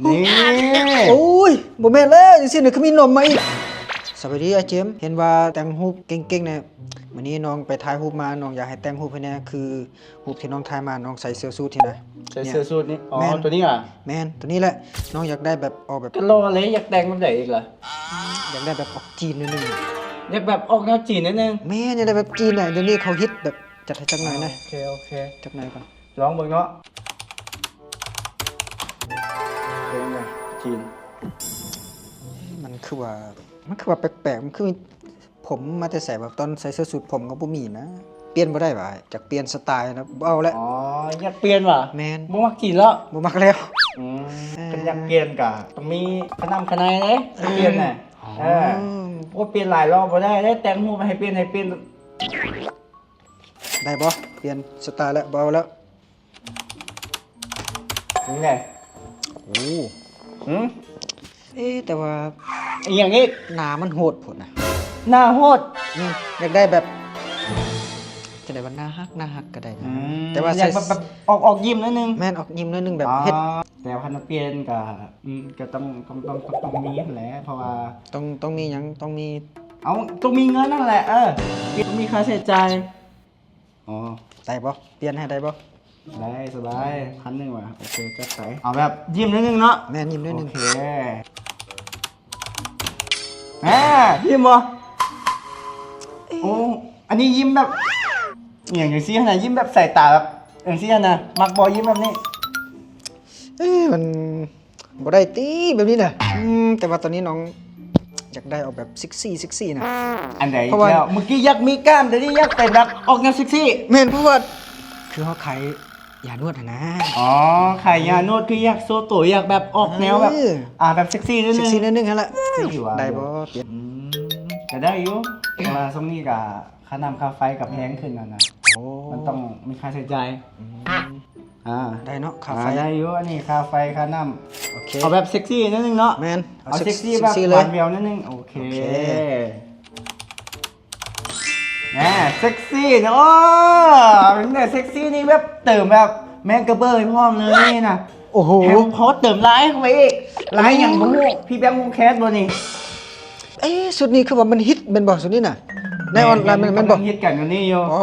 นี่โอ้ยบ่แม่นแล้วจังซี่น่ะคือมีนมมาอีกสวัสดีอาเจมส์เห็นว่าแต่งรูปเก่งๆเนี่ยวันนี้น้องไปถ่ายรูปมาน้องอยากให้แต่งรูปให้แน่คือรูปที่น้องถ่ายมาน้องใส่เสื้อสูทที่ไหน ใส่เสื้อสูทนี่อ๋อ แม่น ตัวนี้อ่ะ แม่นตัวนี้แหละน้องอยากได้แบบออกแบบ ก็รอเลยอยากแต่งแบบไหนอีกล่ะ อยากได้แบบออกจีนนิดนึง อยากแบบออกแนวจีนนิดนึง แม่นอยากได้แบบจีนน่ะเดี๋ยวนี้เขาฮิตแบบจัดให้จักหน่อยนะ โอเค จักหน่อยก่อน ลองเบิ่งเนาะเป็นไงจีน มันคือว่าแปลกๆมันคือผมมาแต่ใส่แบบตอนใส่เสื้อสูทผมก็บ่มีนะเปลี่ยนบ่ได้ว่าจากเปลี่ยนสไตล์นะบ่เอาแล้ว อ๋ออยากเปลี่ยนว่ะ แม่น บ่มักจีนแล้ว บ่มักแล้ว เป็นอยากเปลี่ยนกะต้องมีคะนำคะนายเลยเปลี่ยนน่ะว่าเปลี่ยนหลายรอบบ่ได้แต่งหูปให้เปลี่ยนได้บ่เปลี่ยนสไตล์แล้วบ่เอาแล้ว ถึงไง โอ้ หืม แต่ว่า อีกอย่างนี้ หน้ามันโหดพุ่นน่ะ หน้าโหด นี่อยากได้แบบจะได้ว่าหน้าฮักก็ได้นะแต่ว่า อ ใส่ ยากแบบออกยิ้มนิดนึง แม่นออกยิ้มหนิดนึงแบบเฮ็ด แต่คันเปลี่ยนก็ต้องมีแหละเพราะว่า ต้องมีหยังต้องมี เอาต้องมีเงินนั่นแหละต้องมีค่าใช้จ่ายอ๋อ ได้บ่เปลี่ยนให้ได้บ่ ได้สบาย1,000ว่ะโอเคจัดไปเอาแบบยิ้มนิดนึงเนาะ แม่นยิ้มนิดนึง โอเคยิ้มบ่โอ้อันนี้ยิ้มแบบอย่างซี่ขนาดยิ้มแบบใส่ตาแบบอย่างซี่นะมักบอยิ้มแบบนี้ มันบ่ได้ติแบบนี้น่ะแต่ว่าตอนนี้น้องอยากได้ออกแบบเซ็กซี่นะ อันไหน เพราะว่า แล้วเมื่อกี้อยากมีกล้ามแต่นี่อยากเป็นแบบออกแนวเซ็กซี่ แม่นเพราะว่าคือเขาขายยานวดอะนะ อ๋อขายยานวดคืออยากโซโตอยากแบบออกแนวแบบแบบเซ็กซี่นิดนึ เซ็ก ง ซี่นิดนึงนั่นแหละ เซ็กซี่ว่ะ ได้บ่เปลี่ยน จะได้อยู่แต่ว่าสมนี้กับค่าน้ำค่าไฟกับแพงขึ้นนะ โอ้ มันต้องมีค่าใช้จ่ายได้เนาะค่าไฟ ได้อยู่อันนี้ค่าไฟค่าน้ำ โอเค เอาแบบเซ็กซี่นิดนึงเนาะ แม่น เอาเซ็กซี่ เซ็ แบ ก บ ซี่ ห เล วาย นแววนิดนึงโอเค โอเค เซ็กซี่เนาะเป็นแต่เซ็กซี่นี่แบบเติมแบบแมงกระเบยพร้อมเลยนะ โอ้โห แถมเขาเติมไลน์เข้าไปอีกไลน์อย่างบูพี่แบงค์วงแคสบ่นี่ สุดนี้คือว่ามันฮิตเป็นบ่สุดนี้น่ะในออนไลน์มันบ่ ฮิตกันอยู่นี่อยู่ อ๋อ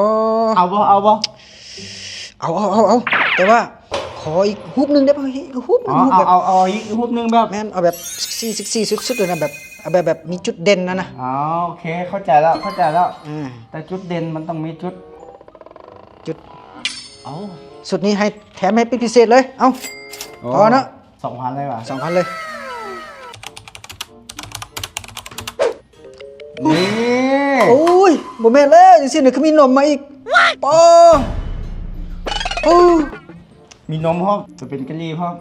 เอาบ่เอาแต่ว่าขออีกฮุบนึงได้ป่ะอีกฮุบนึงฮุบแบบ เอาอีกรูปนึงแบบ แม่นเอาแบบเซ็กซี่สุดๆเลยนะแบบเอาแบบมีจุดเด่นนะ อ๋อโอเคเข้าใจแล้วอ่า แต่จุดเด่นมันต้องมีจุด เอา สุดนี้ให้แถมให้เป็นพิเศษเลยเอาพอเนาะ 2,000เลยว่ะ 2,000เลย นี่ โอ้ยบ่แม่นแล้วจังซี่น่ะคือมีนมมาอีกปอโอ้ มีนมพร้อมจะเป็นกะหรี่พร้อม